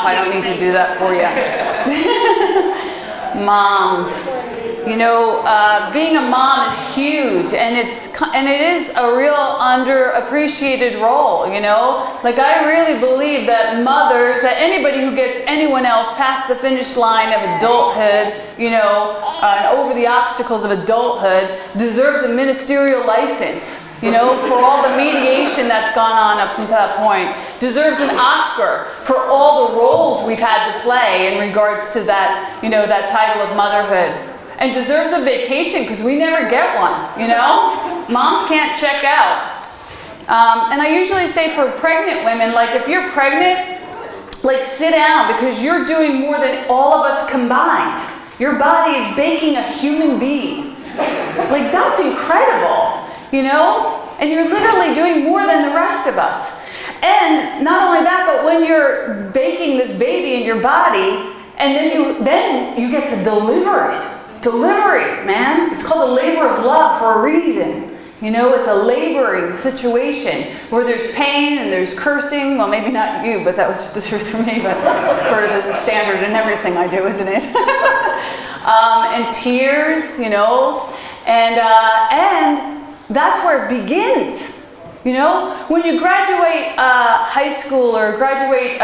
enough. I don't need to do that for you. Moms. You know, being a mom is huge, and it is a real underappreciated role, you know? Like, I really believe that mothers, that anybody who gets anyone else past the finish line of adulthood, you know, over the obstacles of adulthood, deserves a ministerial license, you know, for all the mediation that's gone on up to that point, deserves an Oscar for all the roles we've had to play in regards to that, you know, that title of motherhood. And deserves a vacation, because we never get one, you know? Moms can't check out. And I usually say for pregnant women, like, if you're pregnant, like, sit down, because you're doing more than all of us combined. Your body is baking a human being. Like, that's incredible, you know? And you're literally doing more than the rest of us. And not only that, but when you're baking this baby in your body, and then you get to deliver it. Delivery, man. It's called a labor of love for a reason. You know, it's a laboring situation where there's pain and there's cursing. Well, maybe not you, but that was the truth for me, but sort of is a standard in everything I do, isn't it? And tears, you know, and that's where it begins. You know, when you graduate high school or graduate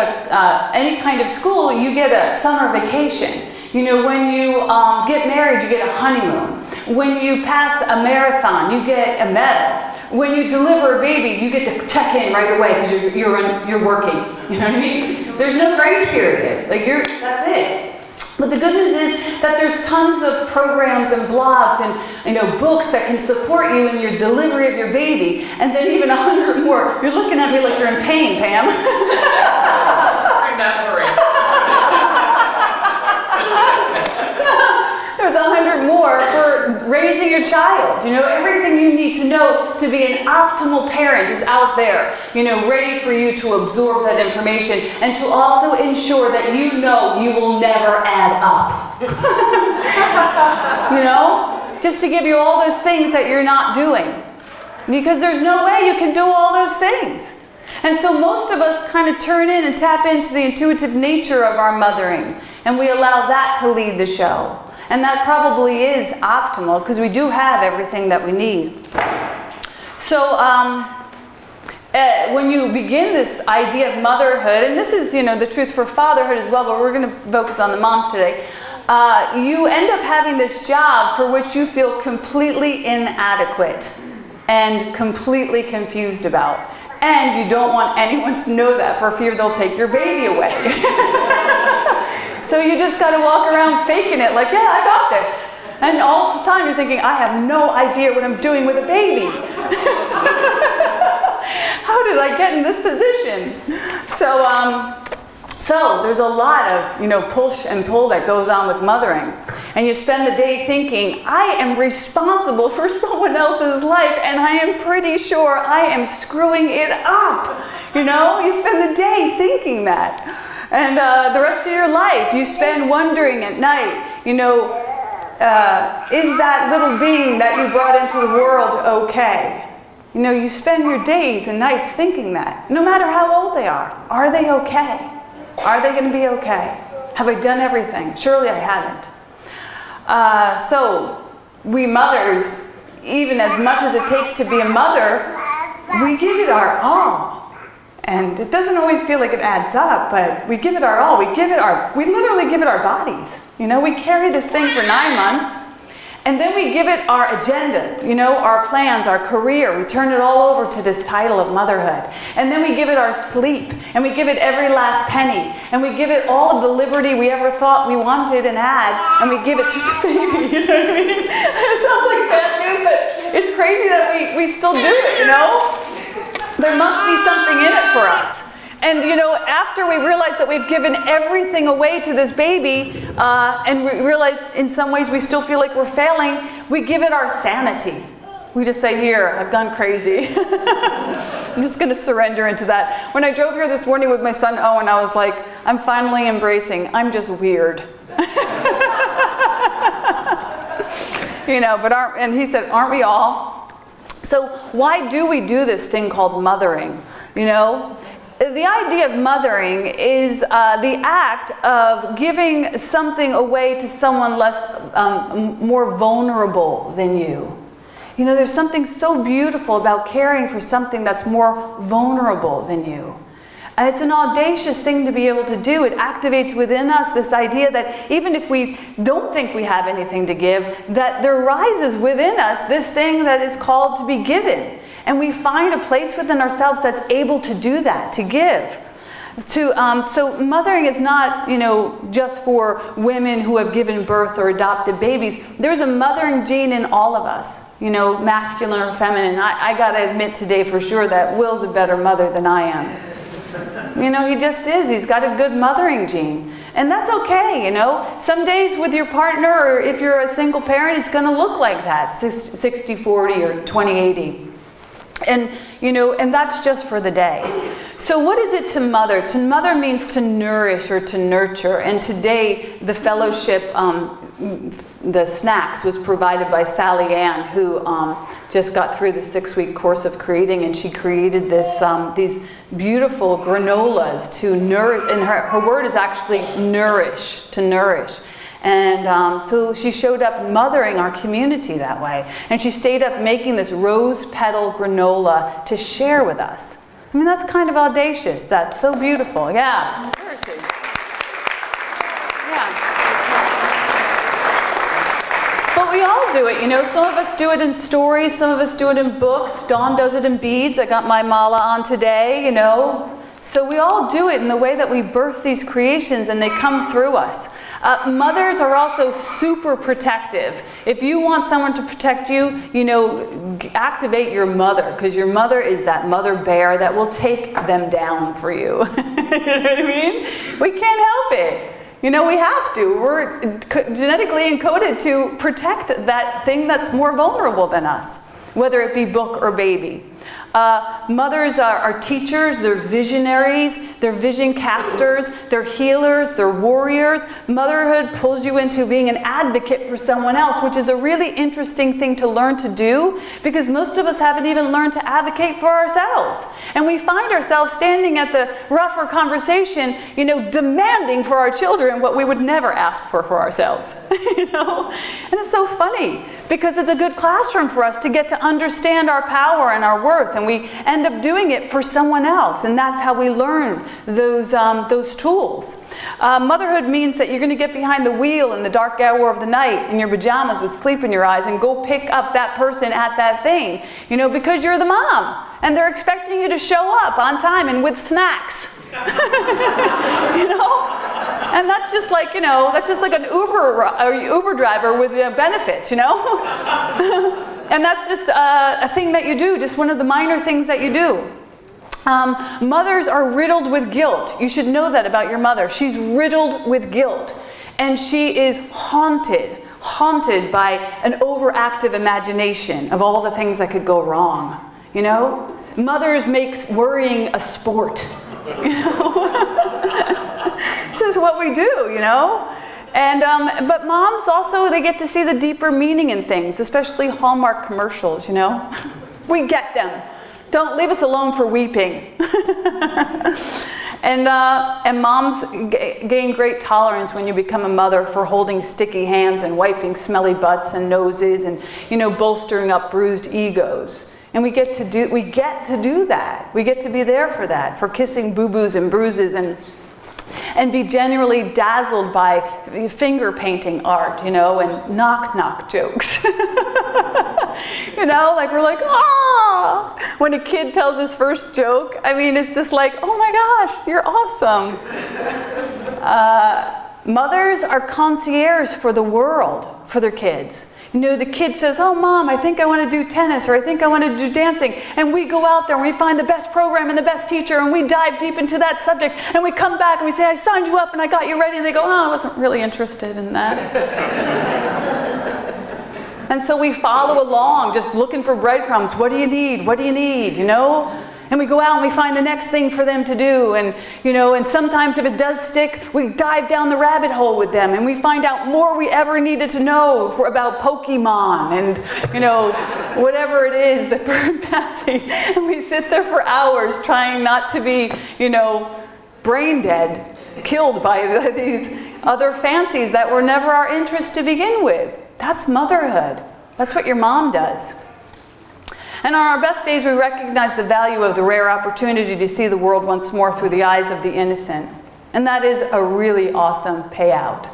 any kind of school, you get a summer vacation. You know, when you get married, you get a honeymoon. When you pass a marathon, you get a medal. When you deliver a baby, you get to check in right away because you're working. You know what I mean? There's no grace period. Like, that's it. But the good news is that there's tons of programs and blogs and, you know, books that can support you in your delivery of your baby. And then even 100 more. You're looking at me like you're in pain, Pam. There's 100 more for raising your child. You know, everything you need to know to be an optimal parent is out there, you know, ready for you to absorb that information and to also ensure that you know you will never add up. You know, just to give you all those things that you're not doing. Because there's no way you can do all those things. And so most of us kind of turn in and tap into the intuitive nature of our mothering, and we allow that to lead the show. And that probably is optimal because we do have everything that we need. So when you begin this idea of motherhood, and this is, you know, the truth for fatherhood as well, but we're going to focus on the moms today, you end up having this job for which you feel completely inadequate and completely confused about. And you don't want anyone to know that for fear they'll take your baby away. So you just got to walk around faking it like, yeah, I got this. And all the time you're thinking, I have no idea what I'm doing with a baby. How did I get in this position? So there's a lot of, you know, push and pull that goes on with mothering. And you spend the day thinking, I am responsible for someone else's life, and I am pretty sure I am screwing it up. You know, you spend the day thinking that. And the rest of your life, you spend wondering at night, you know, is that little being that you brought into the world okay? You know, you spend your days and nights thinking that, no matter how old they are. Are they okay? Are they going to be okay? Have I done everything? Surely I haven't. So we mothers, even as much as it takes to be a mother, we give it our all. And it doesn't always feel like it adds up, but we give it our all. We literally give it our bodies. You know, we carry this thing for 9 months, and then we give it our agenda, you know, our plans, our career. We turn it all over to this title of motherhood. And then we give it our sleep, and we give it every last penny, and we give it all of the liberty we ever thought we wanted and had, and we give it to the baby, you know what I mean? It sounds like bad news, but it's crazy that we still do it, you know? There must be something in it for us. And, you know, after we realize that we've given everything away to this baby, and we realize in some ways we still feel like we're failing, we give it our sanity. We just say, here, I've gone crazy. I'm just going to surrender into that. When I drove here this morning with my son Owen, I was like, I'm finally embracing, I'm just weird. You know, and he said, aren't we all? So why do we do this thing called mothering? You know, the idea of mothering is the act of giving something away to someone more vulnerable than you. You know, there's something so beautiful about caring for something that's more vulnerable than you. And it's an audacious thing to be able to do. It activates within us this idea that even if we don't think we have anything to give, that there rises within us this thing that is called to be given. And we find a place within ourselves that's able to do that, to give. So mothering is not, you know, just for women who have given birth or adopted babies. There's a mothering gene in all of us, you know, masculine or feminine. I got to admit today for sure that Will's a better mother than I am. You know, he just is. He's got a good mothering gene. And that's okay, you know. Some days with your partner, or if you're a single parent, it's going to look like that, 60-40 or 20-80. And, you know, and that's just for the day. So what is it to mother? To mother means to nourish or to nurture. And today, the fellowship, the snacks was provided by Sally Ann, who just got through the 6-week course of creating, and she created this, these beautiful granolas to nourish, and her word is actually nourish, to nourish. And so she showed up mothering our community that way. And she stayed up making this rose petal granola to share with us. I mean, that's kind of audacious. That's so beautiful. Yeah. Yeah. But we all do it, you know. Some of us do it in stories. Some of us do it in books. Dawn does it in beads. I got my mala on today, you know. So we all do it in the way that we birth these creations, and they come through us. Mothers are also super protective. If you want someone to protect you, you know, activate your mother, because your mother is that mother bear that will take them down for you. You know what I mean? We can't help it. You know, we have to. We're genetically encoded to protect that thing that's more vulnerable than us, whether it be book or baby. Mothers are teachers, they're visionaries, they're vision casters, they're healers, they're warriors. Motherhood pulls you into being an advocate for someone else, which is a really interesting thing to learn to do, because most of us haven't even learned to advocate for ourselves. And we find ourselves standing at the rougher conversation, you know, demanding for our children what we would never ask for ourselves. You know? And it's so funny, because it's a good classroom for us to get to understand our power and our worth, and we end up doing it for someone else, and that's how we learn those tools. Motherhood means that you're going to get behind the wheel in the dark hour of the night in your pajamas with sleep in your eyes and go pick up that person at that thing, you know, because you're the mom, and they're expecting you to show up on time and with snacks. You know? And that's just like, you know, that's just like an Uber driver with benefits, you know? And that's just a thing that you do, just one of the minor things that you do. Mothers are riddled with guilt. You should know that about your mother. She's riddled with guilt. And she is haunted by an overactive imagination of all the things that could go wrong. You know? Mothers makes worrying a sport. You know? This is what we do, you know? And, but moms also, they get to see the deeper meaning in things, especially Hallmark commercials, you know? We get them. Don't leave us alone for weeping. And moms gain great tolerance when you become a mother for holding sticky hands and wiping smelly butts and noses and, you know, bolstering up bruised egos. And we get to do that. We get to be there for that, for kissing boo-boos and bruises and be genuinely dazzled by finger painting art, you know, and knock-knock jokes. You know, like we're like, ah! When a kid tells his first joke, I mean, it's just like, oh my gosh, you're awesome. Mothers are concierges for the world, for their kids. You know, the kid says, oh, Mom, I think I want to do tennis, or I think I want to do dancing. And we go out there and we find the best program and the best teacher, and we dive deep into that subject. And we come back and we say, I signed you up and I got you ready. And they go, oh, I wasn't really interested in that. And so we follow along, just looking for breadcrumbs. What do you need? What do you need? You know? And we go out and we find the next thing for them to do. And, you know, and sometimes if it does stick, we dive down the rabbit hole with them and we find out more we ever needed to know about Pokemon and, you know, whatever it is that we're passing. And we sit there for hours trying not to be, you know, brain dead, killed by these other fancies that were never our interest to begin with. That's motherhood. That's what your mom does. And on our best days, we recognize the value of the rare opportunity to see the world once more through the eyes of the innocent. And that is a really awesome payout.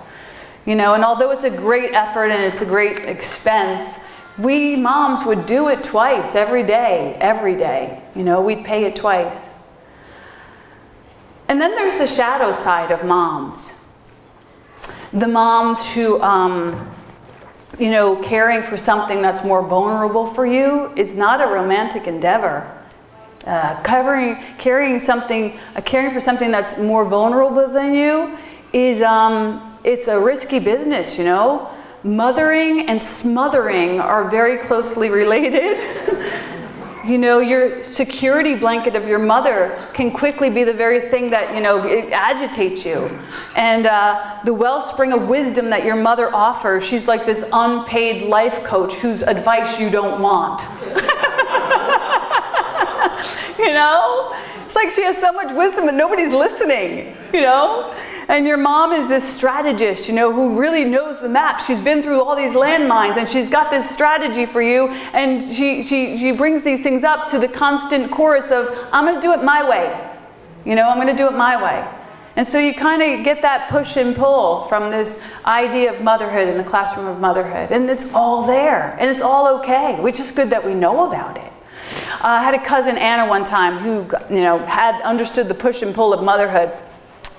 You know, and although it's a great effort and it's a great expense, we moms would do it twice every day, every day. You know, we'd pay it twice. And then there's the shadow side of moms. The moms who, you know, caring for something that's more vulnerable for you is not a romantic endeavor. Caring for something that's more vulnerable than you is, it's a risky business, you know. Mothering and smothering are very closely related. You know, your security blanket of your mother can quickly be the very thing that, you know, it agitates you. And the wellspring of wisdom that your mother offers, she's like this unpaid life coach whose advice you don't want. You know? It's like she has so much wisdom and nobody's listening, you know? And your mom is this strategist, you know, who really knows the map. She's been through all these landmines and she's got this strategy for you. And she brings these things up to the constant chorus of, I'm going to do it my way. You know, I'm going to do it my way. And so you kind of get that push and pull from this idea of motherhood in the classroom of motherhood. And it's all there. And it's all okay, which is good that we know about it. I had a cousin, Anna, one time who, you know, had understood the push and pull of motherhood.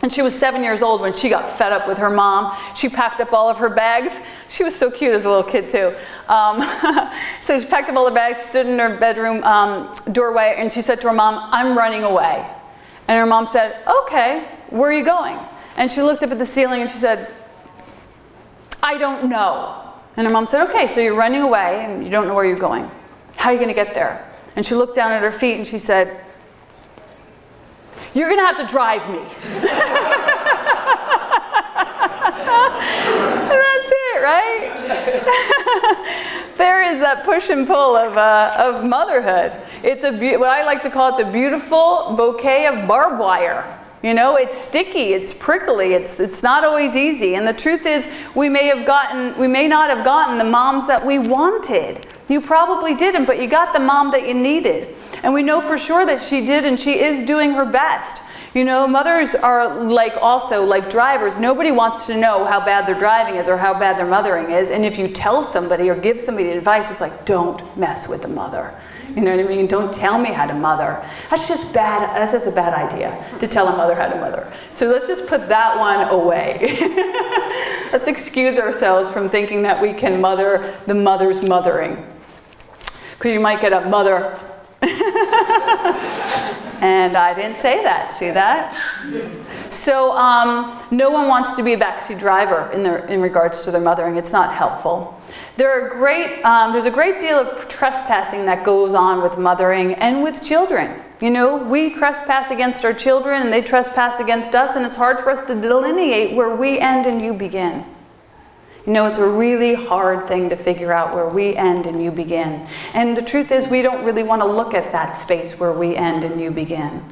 And she was 7 years old when she got fed up with her mom. She packed up all of her bags. She was so cute as a little kid too. So she packed up all the bags, she stood in her bedroom doorway, and she said to her mom, I'm running away. And her mom said, okay, where are you going? And she looked up at the ceiling and she said, I don't know. And her mom said, okay, so you're running away and you don't know where you're going. How are you going to get there? And she looked down at her feet and she said, you're going to have to drive me. And that's it, right? There is that push and pull of motherhood. It's what I like to call it, the beautiful bouquet of barbed wire. You know, it's sticky, it's prickly, it's not always easy. And the truth is, we may not have gotten the moms that we wanted. You probably didn't, but you got the mom that you needed. And we know for sure that she did, and she is doing her best. You know, mothers are also like drivers. Nobody wants to know how bad their driving is or how bad their mothering is. And if you tell somebody or give somebody advice, it's like, don't mess with the mother. You know what I mean? Don't tell me how to mother. That's just bad. That's just a bad idea to tell a mother how to mother. So let's just put that one away. Let's excuse ourselves from thinking that we can mother the mother's mothering. Because you might get a mother. And I didn't say that. See that? So no one wants to be a backseat driver in regards to their mothering. It's not helpful. There's a great deal of trespassing that goes on with mothering and with children. You know, we trespass against our children and they trespass against us, and it's hard for us to delineate where we end and you begin. You know, it's a really hard thing to figure out where we end and you begin. And the truth is, we don't really want to look at that space where we end and you begin.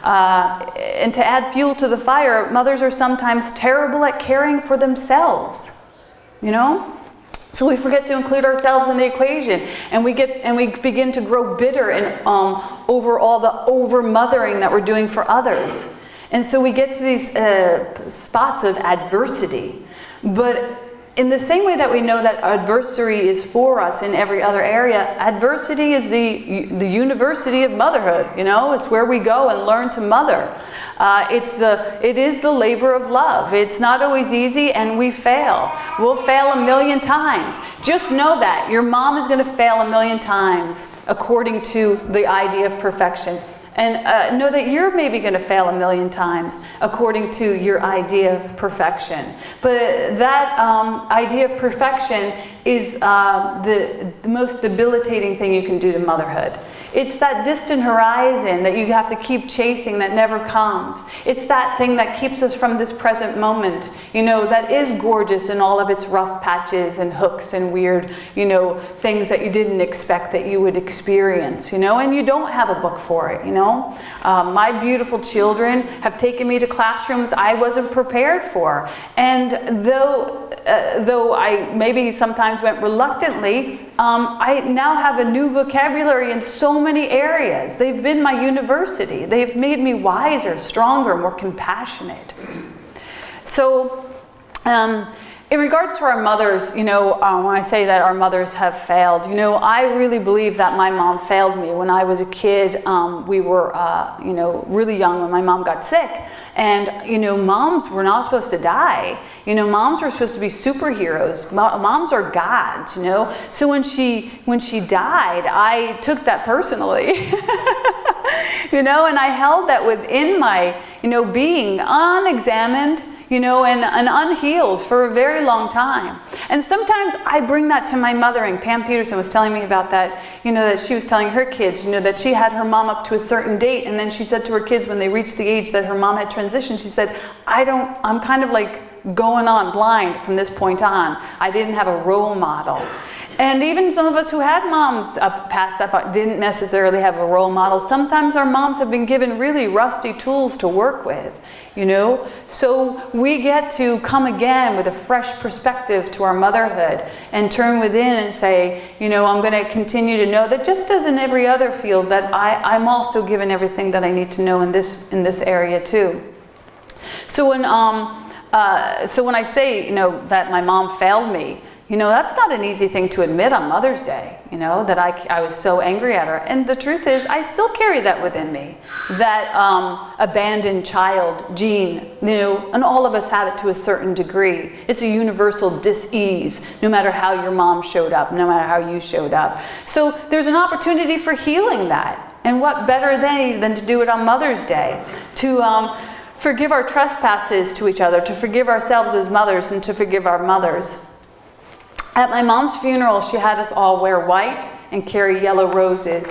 And to add fuel to the fire, mothers are sometimes terrible at caring for themselves. You know? So we forget to include ourselves in the equation, and we begin to grow bitter and over all the over-mothering that we're doing for others. And so we get to these spots of adversity. But in the same way that we know that adversity is for us in every other area, adversity is the university of motherhood. You know, it's where we go and learn to mother. It is the labor of love. It's not always easy, and we fail. We'll fail a million times. Just know that your mom is going to fail a million times according to the idea of perfection. And know that you're maybe going to fail a million times according to your idea of perfection. But that idea of perfection is the most debilitating thing you can do to motherhood. It's that distant horizon that you have to keep chasing that never comes. It's that thing that keeps us from this present moment, you know, that is gorgeous in all of its rough patches and hooks and weird, you know, things that you didn't expect that you would experience, you know, and you don't have a book for it, you know. My beautiful children have taken me to classrooms I wasn't prepared for. And though I maybe sometimes went reluctantly, I now have a new vocabulary in so many areas. They've been my university. They've made me wiser, stronger, more compassionate. So, in regards to our mothers, you know, when I say that our mothers have failed, you know, I really believe that my mom failed me. When I was a kid, we were, you know, really young when my mom got sick. And, you know, moms were not supposed to die. You know, moms were supposed to be superheroes. Moms are gods, you know. So when she died, I took that personally. You know, and I held that within my, you know, being unexamined, you know, and unhealed for a very long time. And sometimes I bring that to my mothering. Pam Peterson was telling me about that, you know, that she was telling her kids, you know, that she had her mom up to a certain date, and then she said to her kids when they reached the age that her mom had transitioned, she said, I'm kind of like going on blind from this point on. I didn't have a role model. And even some of us who had moms up past that point didn't necessarily have a role model. Sometimes our moms have been given really rusty tools to work with, you know. So we get to come again with a fresh perspective to our motherhood and turn within and say, you know, I'm going to continue to know that just as in every other field, that I'm also given everything that I need to know in this area too. So when I say, you know, that my mom failed me, you know, that's not an easy thing to admit on Mother's Day, you know, that I was so angry at her. And the truth is, I still carry that within me, that abandoned child gene, you know, and all of us have it to a certain degree. It's a universal dis-ease, no matter how your mom showed up, no matter how you showed up. So there's an opportunity for healing that. And what better than to do it on Mother's Day, to forgive our trespasses to each other, to forgive ourselves as mothers, and to forgive our mothers. At my mom's funeral, she had us all wear white and carry yellow roses.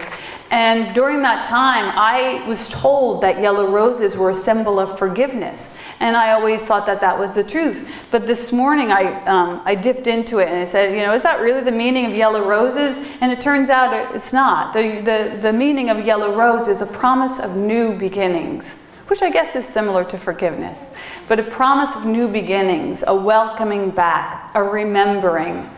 And during that time, I was told that yellow roses were a symbol of forgiveness. And I always thought that that was the truth. But this morning, I dipped into it and I said, you know, is that really the meaning of yellow roses? And it turns out it's not. The meaning of yellow rose is a promise of new beginnings, which I guess is similar to forgiveness. But a promise of new beginnings, a welcoming back, a remembering,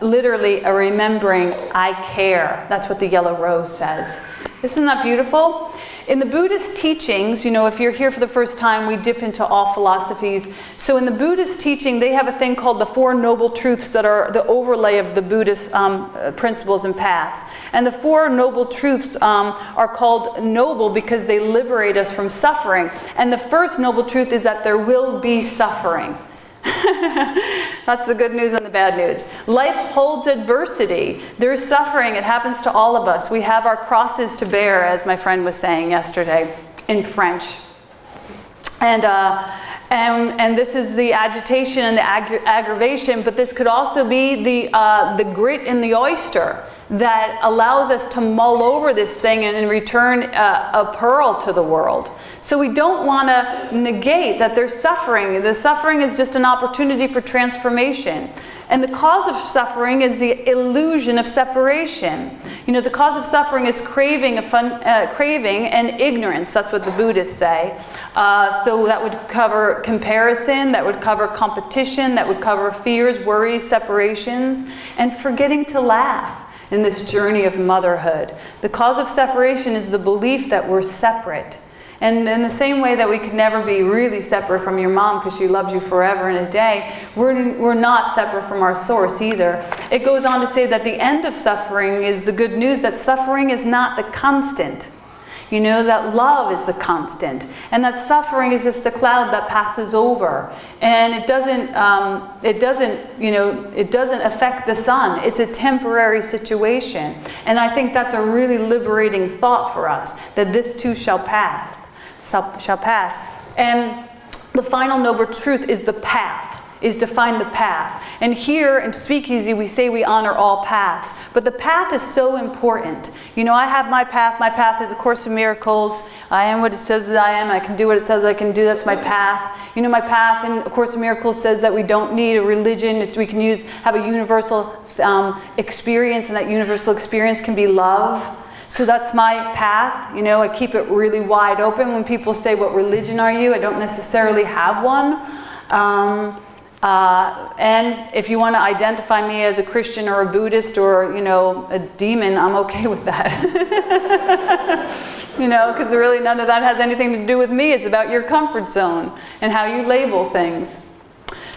literally a remembering, I care. That's what the yellow rose says. Isn't that beautiful? In the Buddhist teachings, you know, if you're here for the first time, we dip into all philosophies. So in the Buddhist teaching, they have a thing called the Four Noble Truths that are the overlay of the Buddhist principles and paths. And the Four Noble Truths are called noble because they liberate us from suffering. And the first noble truth is that there will be suffering. That's the good news and the bad news. Life holds adversity. There's suffering. It happens to all of us. We have our crosses to bear, as my friend was saying yesterday in French. And this is the agitation and the aggravation, but this could also be the grit in the oyster that allows us to mull over this thing and in return a pearl to the world. So we don't want to negate that there's suffering. The suffering is just an opportunity for transformation. And the cause of suffering is the illusion of separation. You know, the cause of suffering is craving and ignorance. That's what the Buddhists say. So that would cover comparison, that would cover competition, that would cover fears, worries, separations, and forgetting to laugh in this journey of motherhood. The cause of separation is the belief that we're separate. And in the same way that we could never be really separate from your mom because she loves you forever and a day, we're not separate from our source either. It goes on to say that the end of suffering is the good news, that suffering is not the constant. You know, that love is the constant, and that suffering is just the cloud that passes over, and it doesn't affect the sun. It's a temporary situation, and I think that's a really liberating thought for us, that this too shall pass. And the final noble truth is the path. is to find the path. And here in Speakeasy, we say we honor all paths. But the path is so important. You know, I have my path. My path is A Course in Miracles. I am what it says that I am. I can do what it says I can do. That's my path. You know, my path in A Course in Miracles says that we don't need a religion. We can have a universal experience, and that universal experience can be love. So that's my path. You know, I keep it really wide open. When people say, what religion are you? I don't necessarily have one. And if you want to identify me as a Christian or a Buddhist or, you know, a demon, I'm okay with that. You know, because really none of that has anything to do with me. It's about your comfort zone and how you label things.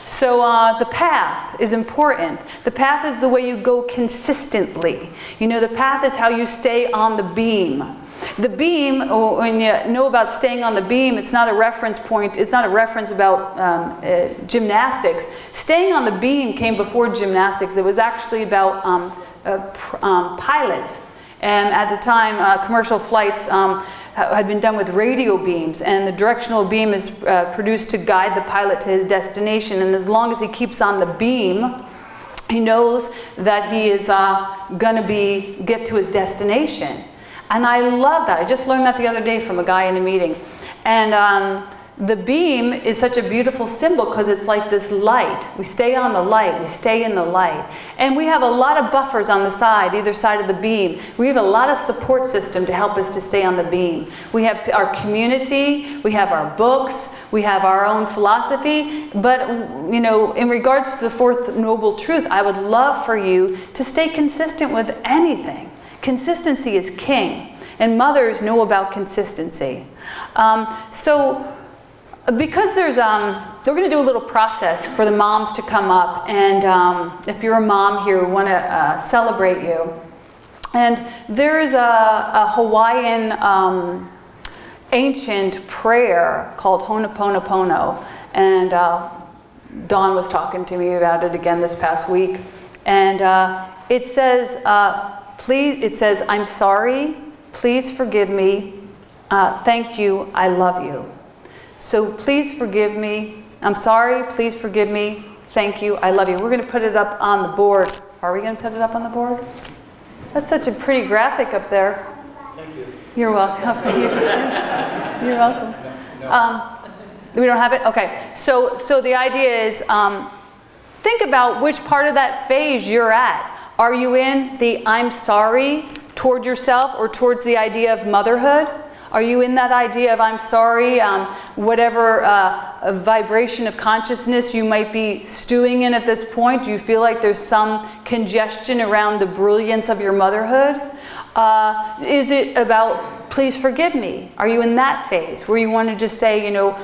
So the path is important. The path is the way you go consistently. You know, the path is how you stay on the beam. The beam, when you know about staying on the beam, it's not a reference point. It's not a reference about gymnastics. Staying on the beam came before gymnastics. It was actually about pilots. And at the time, commercial flights had been done with radio beams, and the directional beam is produced to guide the pilot to his destination. And as long as he keeps on the beam, he knows that he is going to get to his destination. And I love that. I just learned that the other day from a guy in a meeting. And the beam is such a beautiful symbol because it's like this light. We stay on the light. We stay in the light. And we have a lot of buffers on the side, either side of the beam. We have a lot of support system to help us to stay on the beam. We have our community. We have our books. We have our own philosophy. But, you know, in regards to the Fourth Noble Truth, I would love for you to stay consistent with anything. Consistency is king. And mothers know about consistency. Because there's, we're going to do a little process for the moms to come up, and if you're a mom here, we want to celebrate you. And there is a Hawaiian ancient prayer called Ho'oponopono, and Dawn was talking to me about it again this past week. And it says, I'm sorry, please forgive me, thank you, I love you. So please forgive me. I'm sorry. Please forgive me. Thank you. I love you. We're going to put it up on the board. Are we going to put it up on the board? That's such a pretty graphic up there. Thank you. You're welcome. You're welcome. We don't have it? Okay. So the idea is think about which part of that phase you're at. Are you in the I'm sorry toward yourself or towards the idea of motherhood? Are you in that idea of I'm sorry, whatever vibration of consciousness you might be stewing in at this point? Do you feel like there's some congestion around the brilliance of your motherhood? Is it about please forgive me? Are you in that phase where you want to just say, you know,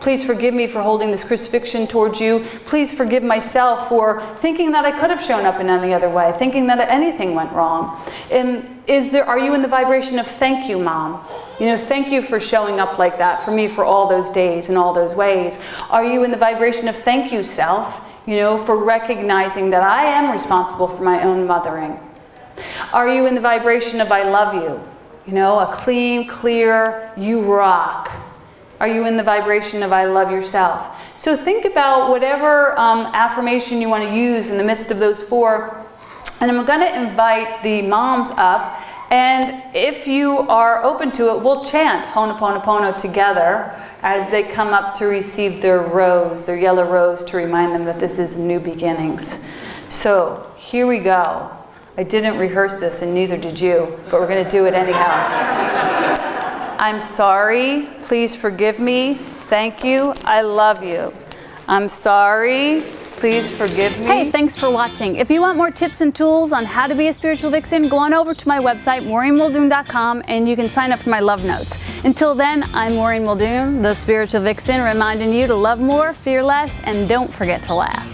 please forgive me for holding this crucifixion towards you. Please forgive myself for thinking that I could have shown up in any other way, thinking that anything went wrong. And are you in the vibration of thank you, Mom? You know, thank you for showing up like that for me for all those days and all those ways. Are you in the vibration of thank you, self? You know, for recognizing that I am responsible for my own mothering. Are you in the vibration of I love you? You know, a clean, clear, you rock. Are you in the vibration of I love yourself? So think about whatever affirmation you want to use in the midst of those four. And I'm going to invite the moms up. And if you are open to it, we'll chant Ho'oponopono together as they come up to receive their rose, their yellow rose, to remind them that this is new beginnings. So here we go. I didn't rehearse this, and neither did you, but we're going to do it anyhow. I'm sorry, please forgive me, thank you, I love you. I'm sorry, please forgive me. Hey, thanks for watching. If you want more tips and tools on how to be a spiritual vixen, go on over to my website, MaureenMuldoon.com, and you can sign up for my love notes. Until then, I'm Maureen Muldoon, the spiritual vixen, reminding you to love more, fear less, and don't forget to laugh.